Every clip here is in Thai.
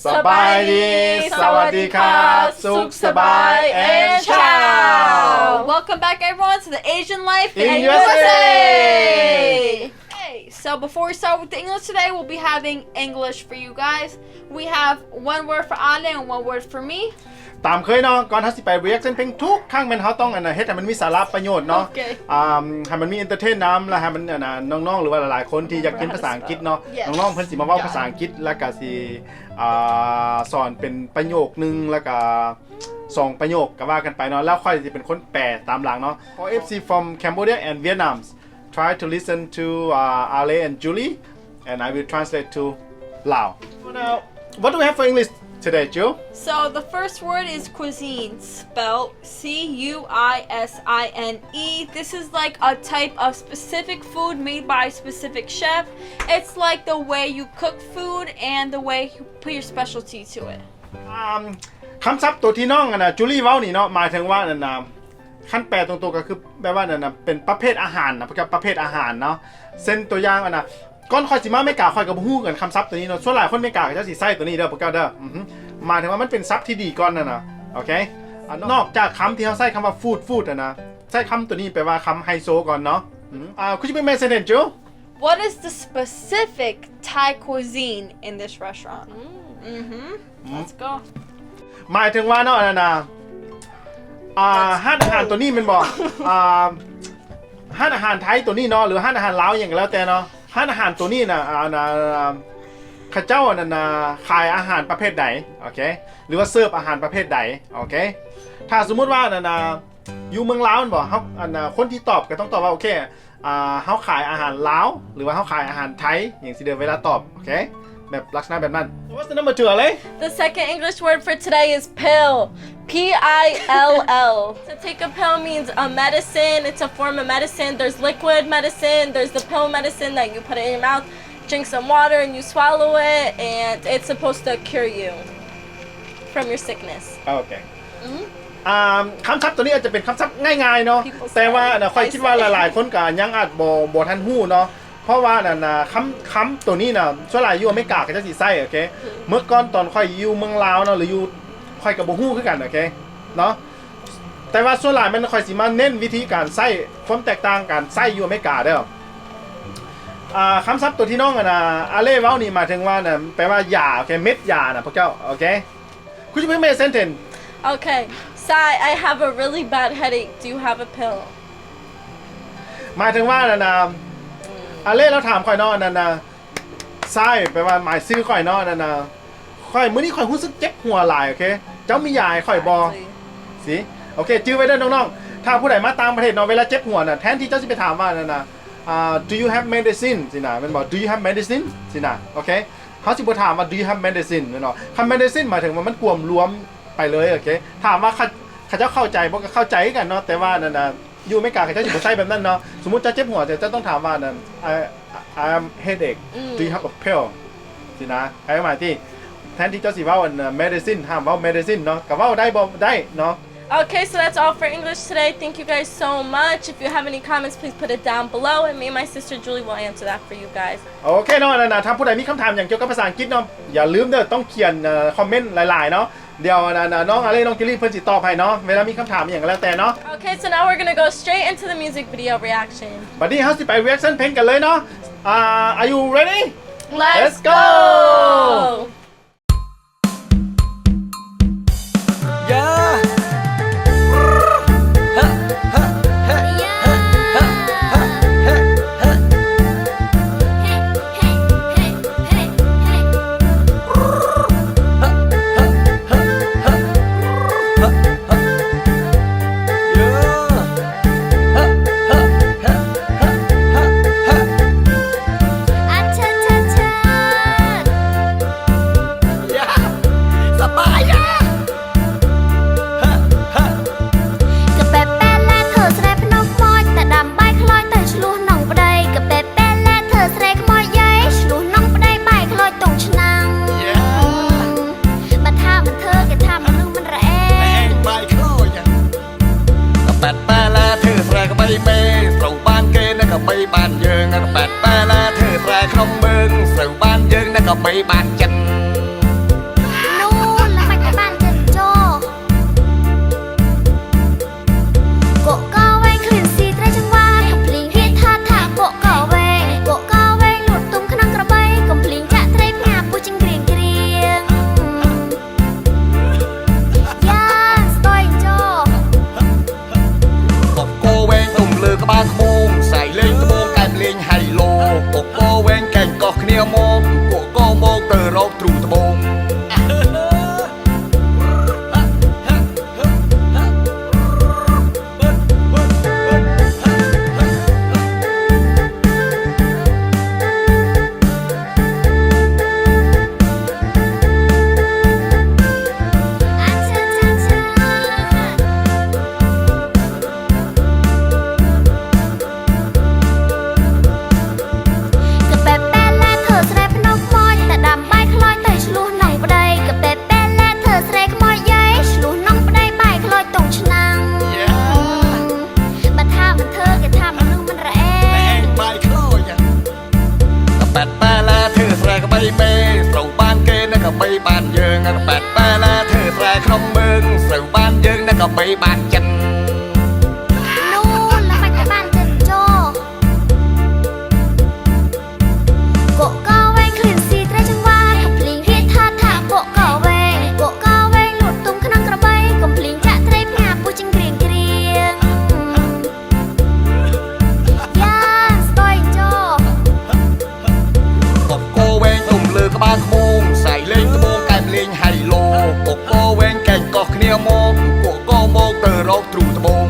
สบายดีสวัสดีครับสุขสบาย and ciao. Welcome back everyone to the Asian Life in USA. Hey, so before we start with the English today, we'll be having English for you guys. We have one word for Ale and one word for me. ตามเคยเนาะก่อนที่สิไปเรียกเส้นเพลงทุกครั้งมันเขาต้องเฮ็ดให้มันมีสาระประโยชน์เนาะ Okay. ให้มันมีเอนเตอร์เทนน้ำแล้วให้มันน้องๆหรือว่าหลายๆคนที่อยากเรียนภาษาอังกฤษเนาะ Yes. น้องๆเพิ่นสิมาเว้าภาษาอังกฤษแล้วก็สิสอนเป็นประโยคนึงแล้วก็2ประโยคก็ว่ากันไปเนาะแล้วค่อยสิเป็นคนแปลตามหลังเนาะ For FC from Cambodia and Vietnam try to listen to Ale and Julie and I will translate to Lao. Now what do we have for English today, Jill? So the first word is cuisine, spelled C-U-I-S-I-N-E. This is like a type of specific food made by a specific chef. It's like the way you cook food and the way you put your specialty to it. คำศัพท์ตัวที่น้องจูลี่เว้านี่เนาะหมายถึงว่าขั้นแปลตรงๆก็คือแปลว่าเป็นประเภทอาหารนะประเภทอาหารเนาะเส้นตัวอย่างก้อนคอยสิมาไม่กล้าคอยกับฮู้กันคำศัพท์ตัวนี้เนาะส่วนหลายคนไม่กล้าก็จะสิใส่ตัวนี้เด้อพวกเจ้าเด้อหมายถึงว่ามันเป็นศัพท์ที่ดีก่อนนะโอเคนอกจากคำที่เขาใส่คำว่าฟูดนะใส่คำตัวนี้แปลว่าคำไฮโซก่อนเนาะcould you make me a sentence, Jill? What is the specific Thai cuisine in this restaurant? Let's go. หมายถึงว่าเนาะห้านอาหารตัวนี้มันบอกห้านอาหารไทยตัวนี้เนาะหรือห้านอาหารลาวอย่างก็แล้วแต่เนาะห้านอาหารตัวนี้ข้าเจ้าขายอาหารประเภทใดโอเคหรือว่าเสิร์ฟอาหารประเภทใดโอเคถ้าสมมุติว่าอยู่เมืองลาวมันบอกเขาคนที่ตอบก็ต้องตอบว่าโอเคเขาขายอาหารลาวหรือว่าเขาขายอาหารไทยอย่างสิเดิมเวลาตอบโอเคแบบลักษณะแบบนั้น What's the number 2 Ale? The second English word for today is pill. P-I-L-L. To take a pill means a medicine. It's a form of medicine. There's liquid medicine. There's the pill medicine that you put it in your mouth, drink some water, and you swallow it. And it's supposed to cure you from your sickness. โอเคคำศัพท์ตัวนี้อาจจะเป็นคำศัพท์ง่ายๆเนาะแต่ว่าค่อยคิดว่าหลายๆคนก็ยังอาจบ่ทันฮู้เนาะเพราะว่าคำตัวนี้ส่วนหลายอยู่อเมริกาก็จะสิใส่โอเคเมื่อก่อนตอนค่อยอยู่เมืองลาวเนาะหรืออยู่ค่อยกับบ่ฮู้คือกันโอเคเนาะแต่ว่าส่วนหลายมันค่อยสิมาเน้นวิธีการใส่ความแตกต่างการใส่อยู่อเมริกาเด้อคำศัพท์ตัวที่น้องอาเล่เว้านี่หมายถึงว่าแปลว่ายาโอเคเม็ดยาพวกเจ้าโอเคคุณจะไม่make a sentence Okay. Sai, I have a really bad headache. Do you have a pill? หมายถึงว่าอาเล่เราถามค่อยเนาะใช่แปลว่าหมายซื้อค่อยเนาะค่อยมื้อนี้ค่อยรู้สึกเจ็บหัวหลายโอเคเจ้ามียาให้ค่อยบ่สิโอเคจื้อไว้เด้อน้องๆถ้าผู้ใดมาต่างประเทศเนาะเวลาเจ็บหัวแทนที่เจ้าสิไปถามว่าdo you have medicine สินะมันบอก do you have medicine สินะโอเคเขาสิบ่ถามว่า do you have medicine เนาะคำ medicine หมายถึงว่ามันกวมรวมไปเลยโอเคถามว่าเขาเจ้าเข้าใจบ่ก็เข้าใจกันเนาะแต่ว่าอยู่ไม่กล้าเขาเจ้าสิบ่ใช้แบบนั้นเนาะสมมุติจะเจ็บหัวจะต้องถามว่าI am headache do you have a pill สินะไอ้หมายที่แทนที่เจ้าสิเว้าmedicine ห้ามเว้า medicine เนาะก็เว้าได้บ่ได้เนาะ Okay, so that's all for English today. Thank you guys so much. If you have any comments, please put it down below, and me and my sister Julie will answer that for you guys. โอเคเนาะถ้าผู้ใดมีคำถามอย่างเกี่ยวกับภาษาอังกฤษเนาะอย่าลืมเด้อต้องเขียนคอมเมนต์หลายๆเนาะเดี๋ยวน้องอะไรน้องกิลลี่เพิ่นสิตอบให้เนาะเวลามีคำถามอย่างก็แล้วแต่เนาะ Okay, so now we're gonna go straight into the music video reaction. บัดนี้เฮาสิไป reaction เพลงกันเลยเนาะAre you ready? Let's go! Yeah. Bay bàn chân มองกูก็มองเตอรอกตรูตะบง แปดแปลเธอแสรกใบเมย์ส่งบ้านเกณฑ์นักใบบ้านเยิงแปดแปลเธอแสรขนมเมืองส่งบ้านเยิงนักใบบ้านจันนู่นแล้วมันจะบ้านจันโจโกก็เวงคลื่นซีเตรจังหวะกับพลิงเรียกท่าทางโกก็เวงหลุดตุ้มขนังกระใบกับพลิงจะเตรพงาปูจิงเกรียงเกรียงย่านสตอยโจโกเวงตุ่มเลือกบ้านขโมงใส่เล่งตะโมงการเล่งไฮโลโกเวงแก่งกอกเนียมองก็มองเตอรอกตรูตะโมง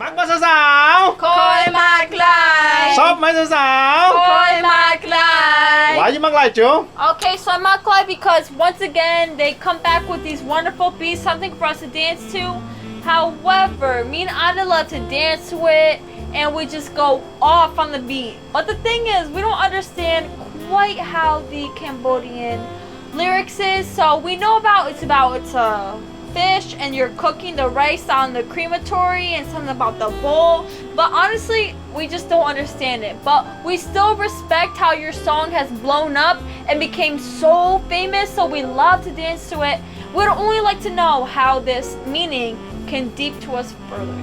มักบ่สาว Koi Maglai. ๆชอบไหมสาว Koi Maglai. ๆ Why you มักหลายจู Okay, so I'm not glad because once again they come back with these wonderful beats, something for us to dance to. However, me and Anna love to dance to it and we just go off on the beat. But the thing is, we don't understand quite how the Cambodian lyrics is. So we know it's a fish and you're cooking the rice on the crematory and something about the bowl. But honestly, we just don't understand it. But we still respect how your song has blown up and became so famous, so we love to dance to it. We'd only like to know how this meaning can deep to us further.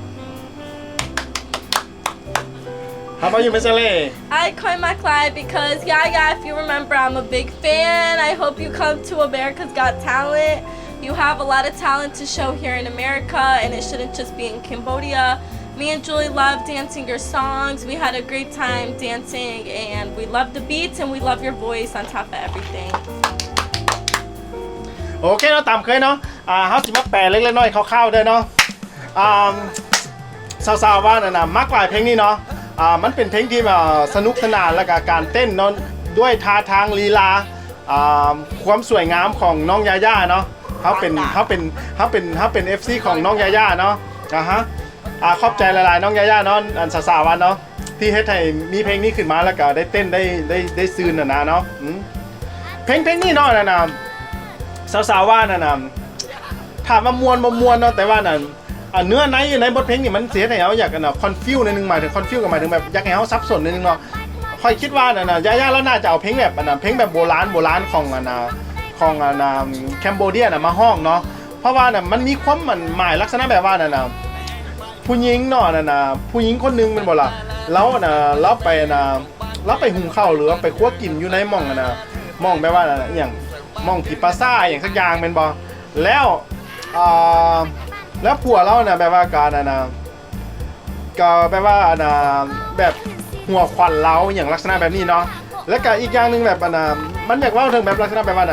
How about you Miss LA I coined my client because Yaya, if you remember, I'm a big fan. I hope you come to America's Got Talent. You have a lot of talent to show here in America and it shouldn't just be in Cambodia. Me and Julie love dancing your songs. We had a great time dancing and we love the beats and we love your voice on top of everything. โอเคเนาะตามเคยเนาะเฮาสิมาแปลเล็กๆน้อยๆคร่าวๆเด้อเนาะสาวๆว่าน่ะมักหลายเพลงนี้เนาะมันเป็นเพลงที่สนุกสนานแล้วก็การเต้นเนาะด้วยท่าทางลีลาความสวยงามของน้องยาย่าเนาะเขาเป็น FC ของน้องยาย่าเนาะฮะขอบใจหลายๆน้องยาย่าเนาะอันสาวๆวันเนาะที่เฮ็ดให้มีเพลงนี้ขึ้นมาแล้วก็ได้เต้นได้ซื่นน่ะนะเนาะเพลงนี้เนาะนะสาวๆว่านะถามว่ามวนบ่มวนเนาะแต่ว่าน่ะเนื้อในบทเพลงนี่มันเสียให้เราอยากกันคอนฟิวนิดนึงหมายถึงคอนฟิวกับหมายถึงแบบอยากให้เขาซับซ้อนนิดนึงเนาะค่อยคิดว่าน่ะย่าแล้วน่าจะเอาเพลงแบบเพลงแบบโบราณของแคมโบเดียน่ะมาห้องเนาะเพราะว่าน่ะมันมีความหมายลักษณะแบบว่าน่ะผู้หญิงเนาะผู้หญิงคนนึงเป็นบ่ล่ะแล้วเราไปหุงข้าวหรือไปคั่วกินอยู่ในหม่องหม่องแบบว่าอย่างหม่องผีปลาซ่าอย่างสักอย่างเป็นบ่แล้วผัวเราแบบว่าการก็แบบว่าแบบหัวควันเราอย่างลักษณะแบบนี้เนาะแล้วก็อีกอย่างนึงแบบมันอยากเล่าถึงแบบลักษณะแบบว่า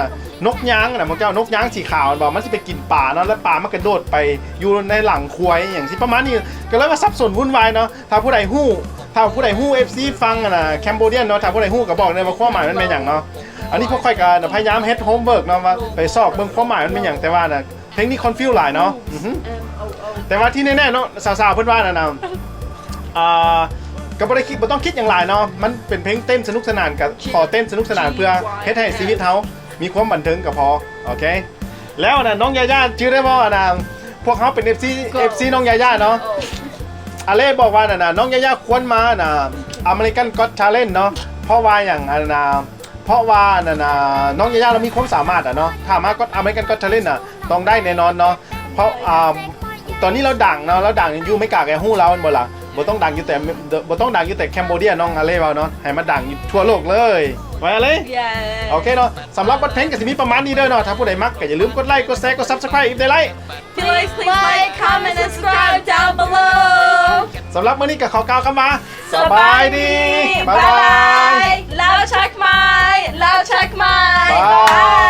นกย้างพวกเจ้านกย้างสีขาวบอกมันจะไปกินป่าเนาะแล้วป่ามันกระโดดไปอยู่ในหลังควยอย่างที่ประมาณนี้ก็เลยว่าซับซ้อนวุ่นวายเนาะถ้าผู้ใดฮู้ FC ฟังแคมโบเดียนเนาะถ้าผู้ใดฮู้ก็บอกเลยว่าความหมายมันเป็นอย่างเนาะอันนี้พวกค่อยกันพยายามเฮ็ดโฮมเวิร์กเนาะว่าไปสอบเบิ่งความหมายมันเป็นอย่างแต่ว่าเพลงนี้คอนฟิวหลายเนาะแต่ว่าที่แน่ๆเนาะสาวๆเพิ่นว่าก็บ่ได้คิดบ่ต้องคิดอย่างไรเนาะมันเป็นเพลงเต้นสนุกสนานกับขอเต้นสนุกสนานเพื่อเฮ็ดให้ชีวิตเฮามีความบันเทิงก็พอโอเคแล้วน้องยาย่าชื่อได้บ่พวกเขาเป็น FC น้องยาย่าเนาะอาเล่บอกว่าน้องยาย่าควรมาAmerican Got Talent เนาะ เพราะว่าอย่างอันนะเพราะว่านั่นนะน้องยาย่าเรามีความสามารถอ่ะเนาะถ้ามาก็อเมริกันก็ทะเลนอ่ะต้องได้แน่นอนเนาะเพราะตอนนี้เราดังเนาะเราดังอยู่ไม่กากแกฮู้เราบ่ล่ะบ่ต้องดังอยู่แต่แคมโบเดียน้องอาเล่เว้าเนาะให้มาดังอยู่ทั่วโลกเลยไว้อะไร Yeah. โอเคเนาะสำหรับบทเพลงก็สิมีประมาณนี้เด้อเนาะถ้าผู้ใดมักก็อย่าลืมกดไลค์กดแชร์กด Subscribe อีกได้ไลค์ Please like, comment, and subscribe down below. สำหรับมื้อนี้ก็ขอกล่าวคำว่า Bye bye. Loud check my. Bye. Bye.